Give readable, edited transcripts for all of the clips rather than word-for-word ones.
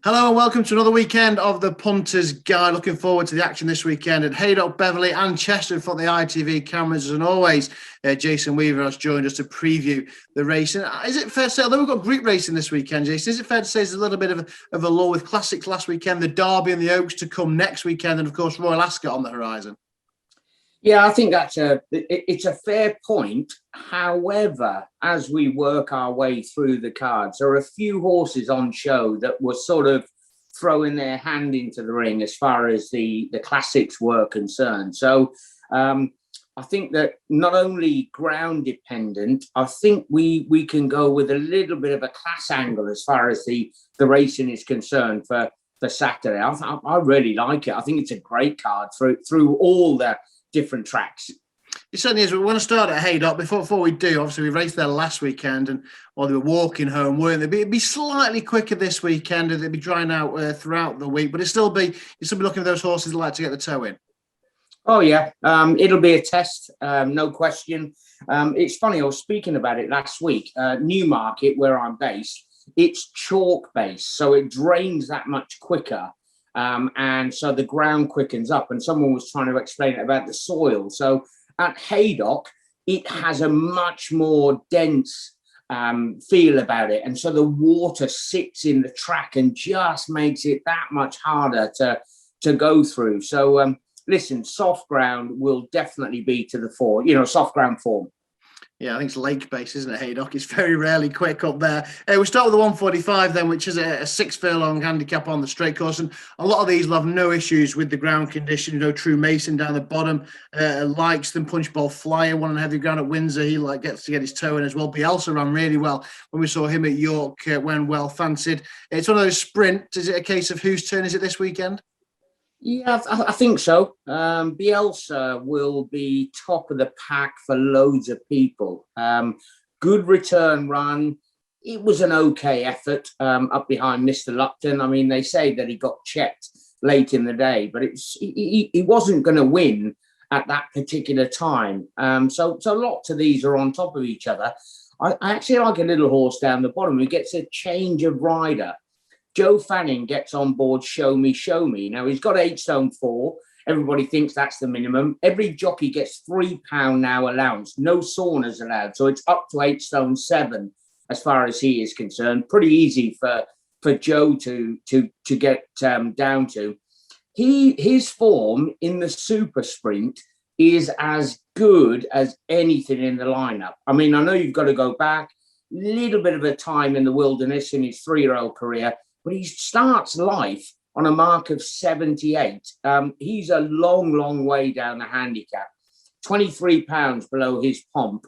Hello and welcome to another weekend of the Punters Guide. Looking forward to the action this weekend at Haydock, Beverley and Chester in front of the ITV cameras. And always, Jason Weaver has joined us to preview the racing. Is it fair to say, although we've got Greek racing this weekend, Jason, is it fair to say there's a little bit of a lull with Classics last weekend, the Derby and the Oaks to come next weekend, and of course Royal Ascot on the horizon? Yeah, I think it's a fair point. However, as we work our way through the cards, there are a few horses on show that were sort of throwing their hand into the ring as far as the classics were concerned. So I think that not only ground dependent, I think we can go with a little bit of a class angle as far as the racing is concerned for Saturday. I really like it. I think it's a great card through all the different tracks. It certainly is. We want to start at Haydock. Before we do, obviously we raced there last weekend, and while they were walking home, weren't they? It'd be slightly quicker this weekend, and they'd be drying out throughout the week. But you'd still be looking for those horses that like to get the toe in. Oh yeah, it'll be a test, no question. It's funny. I was speaking about it last week. Newmarket, where I'm based, it's chalk based, so it drains that much quicker. And so the ground quickens up, and someone was trying to explain it about the soil. So at Haydock, it has a much more dense feel about it. And so the water sits in the track and just makes it that much harder to go through. So listen, soft ground will definitely be to the fore, soft ground form. Yeah, I think it's lake-based, isn't it, Haydock? It's very rarely quick up there. We'll start with the 145 then, which is a 6-furlong handicap on the straight course. And a lot of these will have no issues with the ground condition. True Mason down the bottom likes them. Punchbowl Flyer, one on heavy ground at Windsor. He gets to get his toe in as well. Bielsa ran really well when we saw him at York when well fancied. It's one of those sprints. Is it a case of whose turn is it this weekend? Yeah, I think so. Bielsa will be top of the pack for loads of people. Good return run. It was an okay effort up behind Mr. Lupton. I mean, they say that he got checked late in the day, but he wasn't going to win at that particular time. So lots of these are on top of each other. I actually like a little horse down the bottom who gets a change of rider. Joe Fanning gets on board Show Me, Show Me. Now, he's got 8 stone 4. Everybody thinks that's the minimum. Every jockey gets £3 now allowance. No saunas allowed. So it's up to 8 stone 7 as far as he is concerned. Pretty easy for Joe to get down to. His form in the super sprint is as good as anything in the lineup. I mean, I know you've got to go back. Little bit of a time in the wilderness in his 3-year-old career, but he starts life on a mark of 78. He's a long way down the handicap. £23 below his pomp.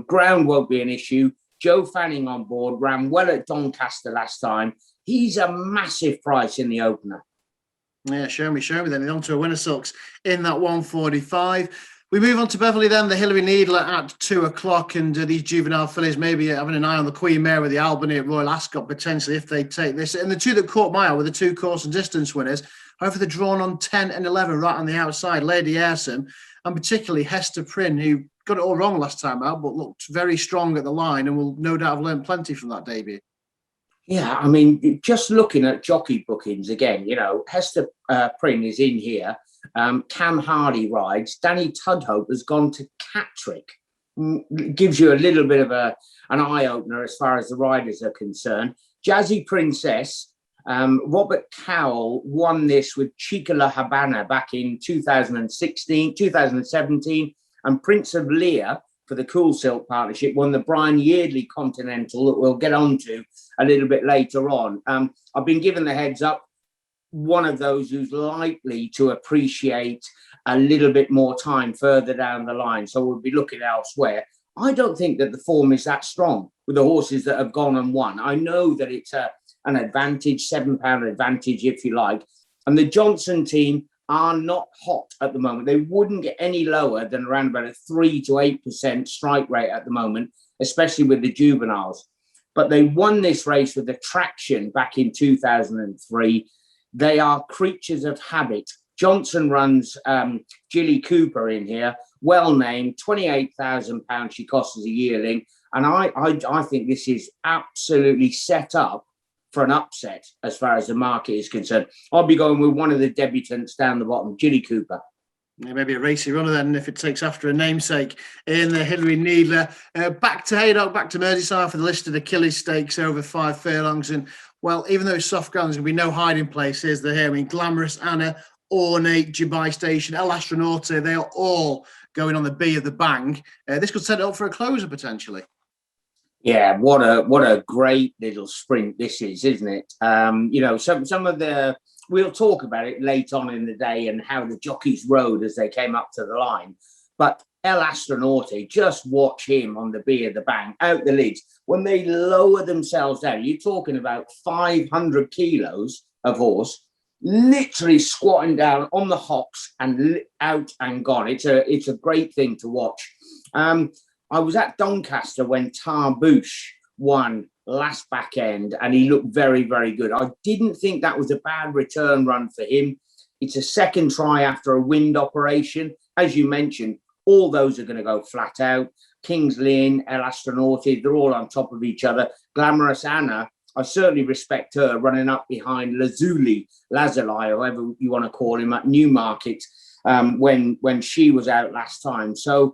Ground won't be an issue. Joe Fanning on board, ran well at Doncaster last time. He's a massive price in the opener. Yeah, show me then. He's on to a winner silks in that 145. We move on to Beverley then, the Hillary Needler at 2:00, and these juvenile fillies maybe having an eye on the Queen Mary with the Albany at Royal Ascot potentially if they take this. And the two that caught my eye were the 2 course and distance winners. However, they're drawn on 10 and 11 right on the outside. Lady Ayrson and particularly Hester Prynne, who got it all wrong last time out, but looked very strong at the line and will no doubt have learned plenty from that debut. Yeah, I mean, just looking at jockey bookings again, Hester Prynne is in here. Cam Hardy rides. Danny Tudhope has gone to Catterick. Gives you a little bit of an eye-opener as far as the riders are concerned. Jazzy Princess, Robert Cowell won this with Chica La Habana back in 2017, and Prince of Lear for the Cool Silk Partnership won the Brian Yeardley Continental that we'll get on to a little bit later on. I've been given the heads up. One of those who's likely to appreciate a little bit more time further down the line. So we'll be looking elsewhere. I don't think that the form is that strong with the horses that have gone and won. I know that it's an advantage, £7 advantage, if you like. And the Johnson team are not hot at the moment. They wouldn't get any lower than around about a 3 to 8% strike rate at the moment, especially with the juveniles. But they won this race with the traction back in 2003. They are creatures of habit. Johnson runs Jilly Cooper in here, well named, £28,000 she costs as a yearling. And I think this is absolutely set up for an upset as far as the market is concerned. I'll be going with one of the debutants down the bottom, Jilly Cooper. Yeah, maybe a racy runner then, if it takes after a namesake in the Hilary Needler. Back to Haydock, back to Merseyside for the listed Achilles Stakes over 5 furlongs. And, well, even though it's soft ground, there's going to be no hiding places. They're here. I mean, Glamorous Anna, Ornate, Dubai Station, El Astronaute, they are all going on the B of the bang. This could set it up for a closer, potentially. Yeah, what a great little sprint this is, isn't it? Some of the, we'll talk about it late on in the day and how the jockeys rode as they came up to the line. But El Astronaute, just watch him on the B of the bang, out the lids. When they lower themselves down, you're talking about 500 kilos of horse, literally squatting down on the hocks and out and gone. It's a great thing to watch. I was at Doncaster when Tarbouche won last back end, and he looked very, very good. I didn't think that was a bad return run for him. It's a second try after a wind operation. As you mentioned, all those are going to go flat out. King's Lynn, El Astronaute, they're all on top of each other. Glamorous Anna, I certainly respect her running up behind Lazuli, however you want to call him, at Newmarket when she was out last time. So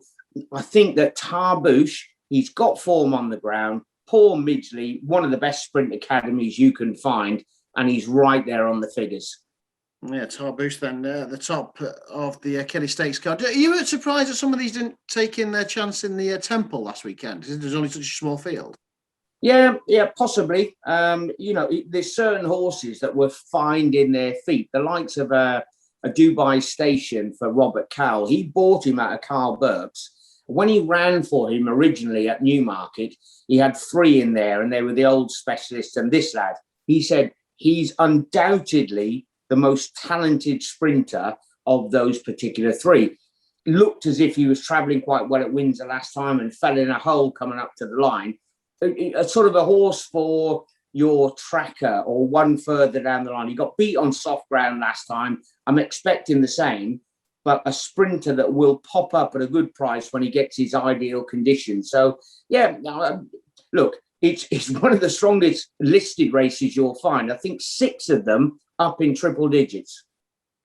I think that Tarbouche, he's got form on the ground. Paul Midgley, one of the best sprint academies you can find, and he's right there on the figures. Yeah, Tarbouche then, the top of the Kelly Stakes card. Are you surprised that some of these didn't take in their chance in the Temple last weekend? There's only such a small field. Yeah, possibly. There's certain horses that were finding their feet. The likes of a Dubai Station for Robert Cowell. He bought him out of Carl Burke's. When he ran for him originally at Newmarket, he had 3 in there, and they were the old specialists and this lad. He said he's undoubtedly the most talented sprinter of those particular 3. Looked as if he was travelling quite well at Windsor last time and fell in a hole coming up to the line. A sort of a horse for your tracker or one further down the line. He got beat on soft ground last time. I'm expecting the same, but a sprinter that will pop up at a good price when he gets his ideal conditions. So, yeah, look, it's one of the strongest listed races you'll find. I think 6 of them up in triple digits.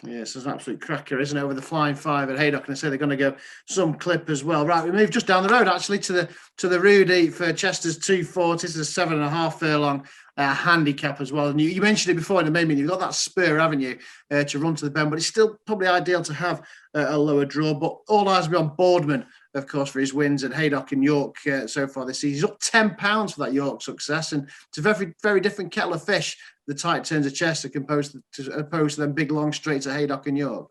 Yes, it's an absolute cracker, isn't it? Over the Flying 5 at Haydock, and I say they're going to go some clip as well. Right, we move just down the road actually to the Rudy for Chester's 240. This is a 7.5 furlong handicap as well. And you mentioned it before in the main minute. You've got that spur, haven't you, to run to the bend, but it's still probably ideal to have a lower draw. But all eyes will be on Boardman, of course, for his wins at Haydock and York so far this season. He's up £10 for that York success, and it's a very, very different kettle of fish. The tight turns of Chester opposed to them big long straights at Haydock and York.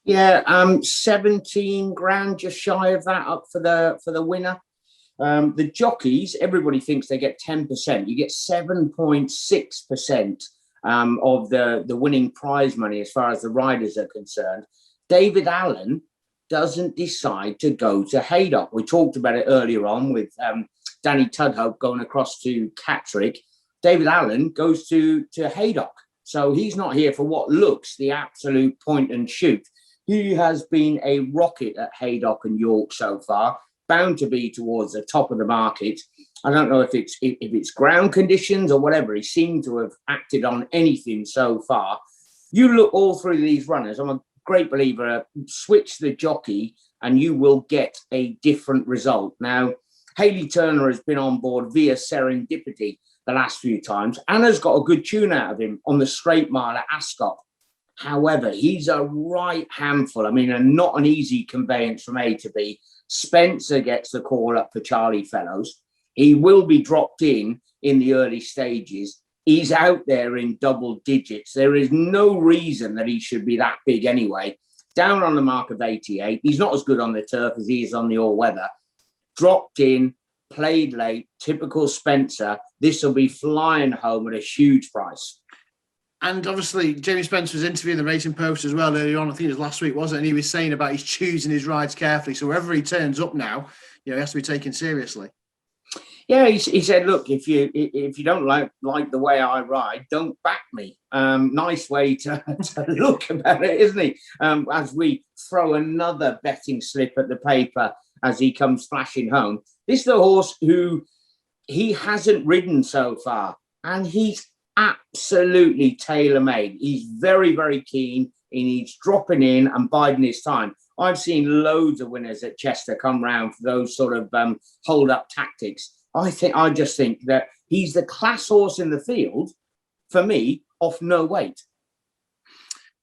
Yeah, 17 grand, just shy of that, up for the winner. The jockeys, everybody thinks they get 10%. You get 7.6% of the winning prize money as far as the riders are concerned. David Allen doesn't decide to go to Haydock. We talked about it earlier on with Danny Tudhope going across to Catterick. David Allen goes to Haydock. So he's not here for what looks the absolute point and shoot. He has been a rocket at Haydock and York so far, bound to be towards the top of the market. I don't know if it's ground conditions or whatever. He seemed to have acted on anything so far. You look all through these runners, I'm a great believer, switch the jockey and you will get a different result. Now, Hayley Turner has been on board via serendipity the last few times. Anna's got a good tune out of him on the straight mile at Ascot. However, he's a right handful. I mean, and not an easy conveyance from A to B. Spencer gets the call up for Charlie Fellows. He will be dropped in the early stages. He's out there in double digits. There is no reason that he should be that big anyway. Down on the mark of 88. He's not as good on the turf as he is on the all-weather. Dropped in, played late, typical Spencer. This will be flying home at a huge price. And obviously, Jamie Spencer was interviewing the Racing Post as well earlier on. I think it was last week, wasn't it? And he was saying about he's choosing his rides carefully. So wherever he turns up now, he has to be taken seriously. Yeah, he said, look, if you don't like the way I ride, don't back me. Nice way to look about it, isn't he? As we throw another betting slip at the paper as he comes flashing home. This is the horse who he hasn't ridden so far, and he's absolutely tailor-made. He's very, very keen. He needs dropping in and biding his time. I've seen loads of winners at Chester come round for those sort of hold-up tactics. I just think that he's the class horse in the field, for me, off no weight.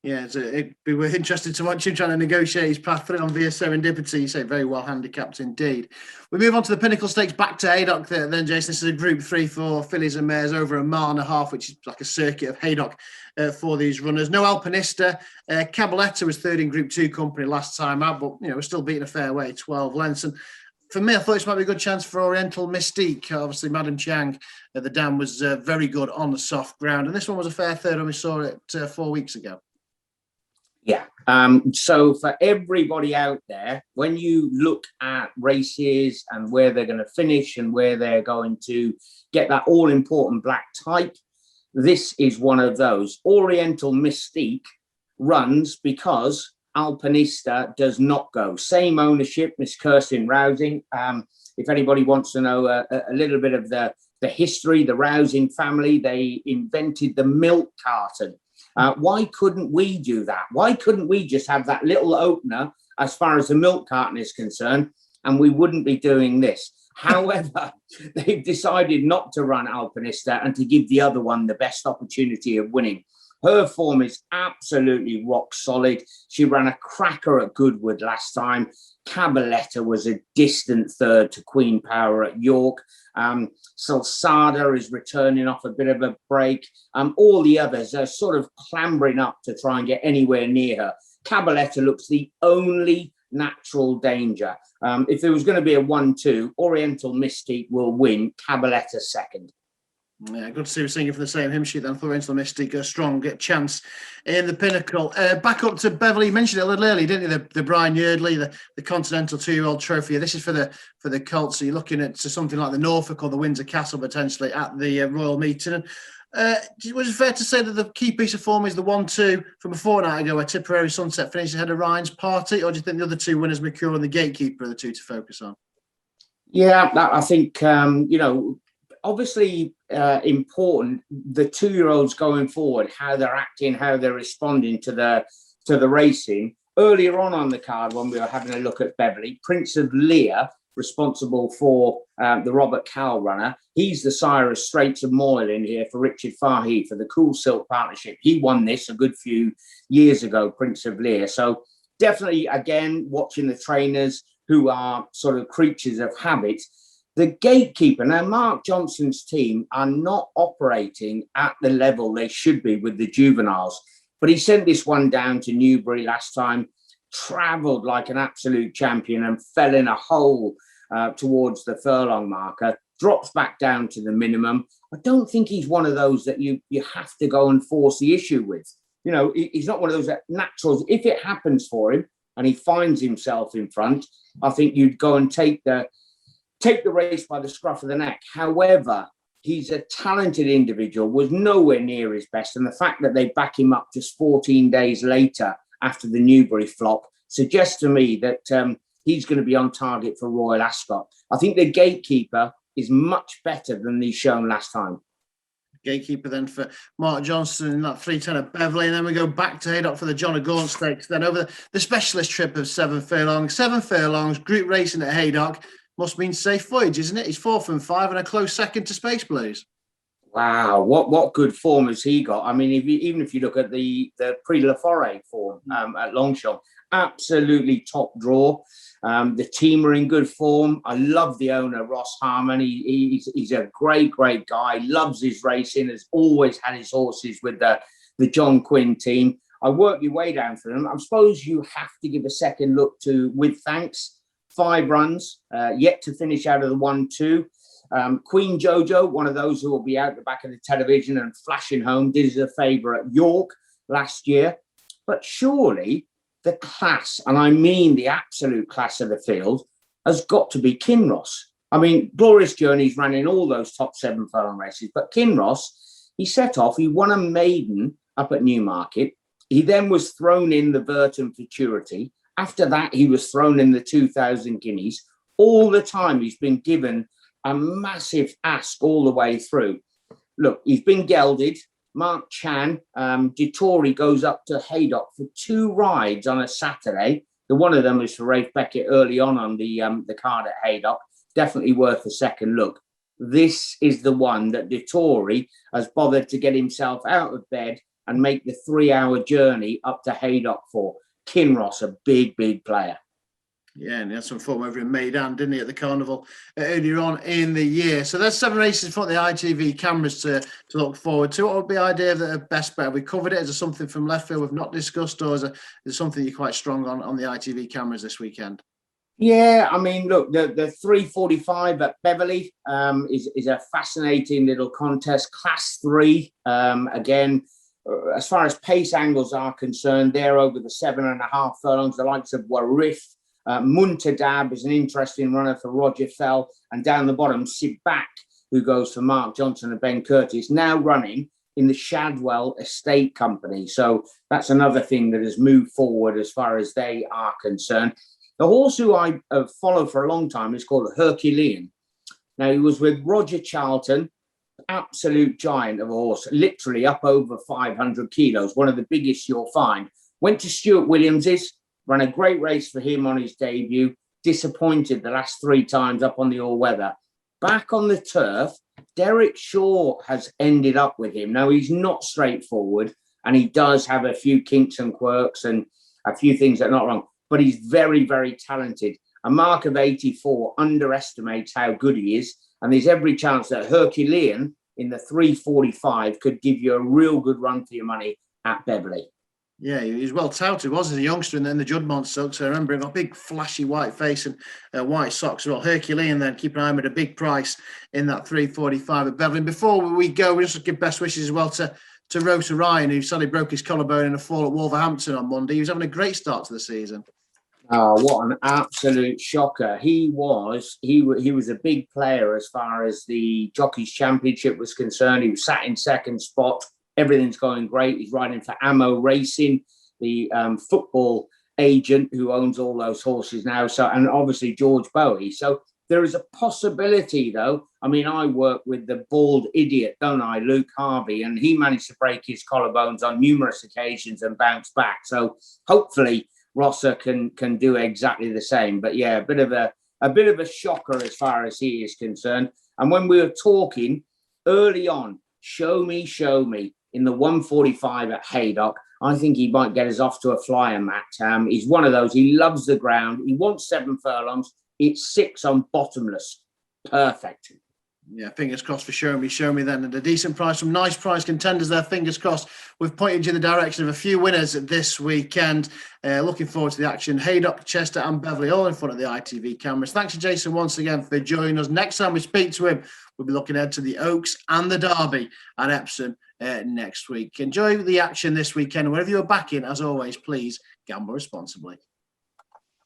Yeah, it'd be interesting to watch him trying to negotiate his path through on via serendipity. You say very well handicapped indeed. We move on to the Pinnacle Stakes, back to Haydock then, Jason. This is a Group 3 for fillies and mares over a mile and a half, which is like a circuit of Haydock for these runners. No Alpinista. Cabaletta was third in Group 2 company last time out, but we're still beating a fair way, 12 lengths. And for me, I thought this might be a good chance for Oriental Mystique. Obviously, Madam Chiang at the Dam was very good on the soft ground, and this one was a fair third when we saw it 4 weeks ago. Yeah. So for everybody out there, when you look at races and where they're going to finish and where they're going to get that all-important black type, this is one of those. Oriental Mystique runs because Alpinista does not go. Same ownership, Miss Kirsten Rousing. If anybody wants to know a little bit of the history, the Rousing family, they invented the milk carton. Why couldn't we do that? Why couldn't we just have that little opener as far as the milk carton is concerned, and we wouldn't be doing this? However, they've decided not to run Alpinista and to give the other one the best opportunity of winning. Her form is absolutely rock solid. She ran a cracker at Goodwood last time. Cabaletta was a distant third to Queen Power at York. Salsada is returning off a bit of a break. All the others are sort of clambering up to try and get anywhere near her. Cabaletta looks the only natural danger. If there was going to be a 1-2, Oriental Mystique will win, Cabaletta second. Yeah, good to see we're singing for the same hymn sheet then. Oriental Mystique, a strong chance in the Pinnacle. Back up to Beverley. You mentioned it a little early, didn't you? The Brian Yeardley, the Continental 2-year-old trophy. This is for the Colts. So you're looking at something like the Norfolk or the Windsor Castle potentially at the Royal Meeting. And was it fair to say that the key piece of form is the 1-2 from a fortnight ago where Tipperary Sunset finished ahead of Ryan's Party? Or do you think the other two winners, Mercure and the Gatekeeper, are the two to focus on? Yeah, I think, obviously important, the 2-year-olds going forward, how they're acting, how they're responding to the racing. Earlier on the card, when we were having a look at Beverley, Prince of Lear, responsible for the Robert Cowell runner, he's the sire of Straits of Moyle in here for Richard Fahey for the Cool Silk Partnership. He won this a good few years ago, Prince of Lear. So definitely, again, watching the trainers who are sort of creatures of habit. The Gatekeeper, now Mark Johnson's team are not operating at the level they should be with the juveniles, but he sent this one down to Newbury last time, travelled like an absolute champion and fell in a hole towards the furlong marker, drops back down to the minimum. I don't think he's one of those that you have to go and force the issue with. He's not one of those that naturals. If it happens for him and he finds himself in front, I think you'd go and take the race by the scruff of the neck. However, he's a talented individual, was nowhere near his best. And the fact that they back him up just 14 days later after the Newbury flop suggests to me that he's going to be on target for Royal Ascot. I think the Gatekeeper is much better than he's shown last time. Gatekeeper then for Mark Johnson in that 3:10 at Beverley, and then we go back to Haydock for the John O'Gaunt Stakes. Then over the specialist trip of 7 furlongs, group racing at Haydock. Must mean safe voyage, isn't it? He's 4th and 5 and a close second to Space Blues. Wow, what good form has he got? I mean, even if you look at the Prix La Forêt form at Longchamp, absolutely top draw. The team are in good form. I love the owner, Ross Harmon. He's a great guy. Loves his racing. Has always had his horses with the John Quinn team. I work your way down for them. I suppose you have to give a second look to With Thanks. 5 runs, yet to finish out of the 1-2. Queen Jojo, one of those who will be out the back of the television and flashing home, did us a favour at York last year. But surely the class, and I mean the absolute class of the field, has got to be Kinross. I mean, Glorious Journeys ran in all those top 7 furlong races, but Kinross, he set off, he won a maiden up at Newmarket. He then was thrown in the Burton Futurity. After that, he was thrown in the 2,000 guineas. All the time, he's been given a massive ask all the way through. look, he's been gelded. Mark Chan, Dettori goes up to Haydock for 2 rides on a Saturday. The one of them was for Rafe Beckett early on the card at Haydock. Definitely worth a second look. This is the one that Dettori has bothered to get himself out of bed and make the 3-hour journey up to Haydock for. Kinross, a big, big player. Yeah, and he had some fun over in Maidan, didn't he, at the carnival earlier on in the year. So there's 7 races in front of the ITV cameras to look forward to. What would be the idea of the best bet? Have we covered it? Is there something from left field we've not discussed, or is there something you're quite strong on the ITV cameras this weekend? Yeah, I mean, look, the 345 at Beverley is a fascinating little contest. Class 3, again, as far as pace angles are concerned, they're over the 7.5 furlongs, the likes of Warif. Muntadab is an interesting runner for Roger Fell. And down the bottom, Sibak, who goes for Mark Johnson and Ben Curtis, now running in the Shadwell Estate Company. So that's another thing that has moved forward as far as they are concerned. The horse who I have followed for a long time is called Herculean. Now, he was with Roger Charlton, absolute giant of a horse, literally up over 500 kilos, one of the biggest you'll find. Went to Stuart Williams's, ran a great race for him on his debut, disappointed the last 3 times up on the all-weather. Back on the turf, Derek Shaw has ended up with him. Now, he's not straightforward, and he does have a few kinks and quirks and a few things that are not wrong, but he's very, very talented. A mark of 84 underestimates how good he is, and there's every chance that Herculean in the 345 could give you a real good run for your money at Beverley. Yeah, he was well touted, wasn't he, a youngster, and then the Juddmonte silks. I remember him, a big flashy white face and white socks. Well, Herculean then, keep an eye on at a big price in that 345 at Beverley. Before we go, we just give best wishes as well to Rota Ryan, who sadly broke his collarbone in a fall at Wolverhampton on Monday. He was having a great start to the season. Oh, what an absolute shocker. He was a big player as far as the Jockeys Championship was concerned. He was sat in second spot. Everything's going great. He's riding for Ammo Racing, the football agent who owns all those horses now. So, and obviously George Bowie. So there is a possibility, though. I mean, I work with the bald idiot, don't I, Luke Harvey, and he managed to break his collarbones on numerous occasions and bounce back. So hopefully Rosser can do exactly the same. But yeah, a bit of a shocker as far as he is concerned. And when we were talking early on, show me in the 145 at Haydock, I think he might get us off to a flyer, Matt. He's one of those. He loves the ground. He wants 7 furlongs. It's 6 on bottomless. Perfect. Yeah, fingers crossed for Show Me then. And a decent price, some nice price contenders there, fingers crossed. We've pointed you in the direction of a few winners this weekend. Looking forward to the action. Haydock, Chester and Beverley all in front of the ITV cameras. Thanks to Jason once again for joining us. Next time we speak to him, we'll be looking ahead to the Oaks and the Derby at Epsom next week. Enjoy the action this weekend. Wherever you're backing, as always, please gamble responsibly.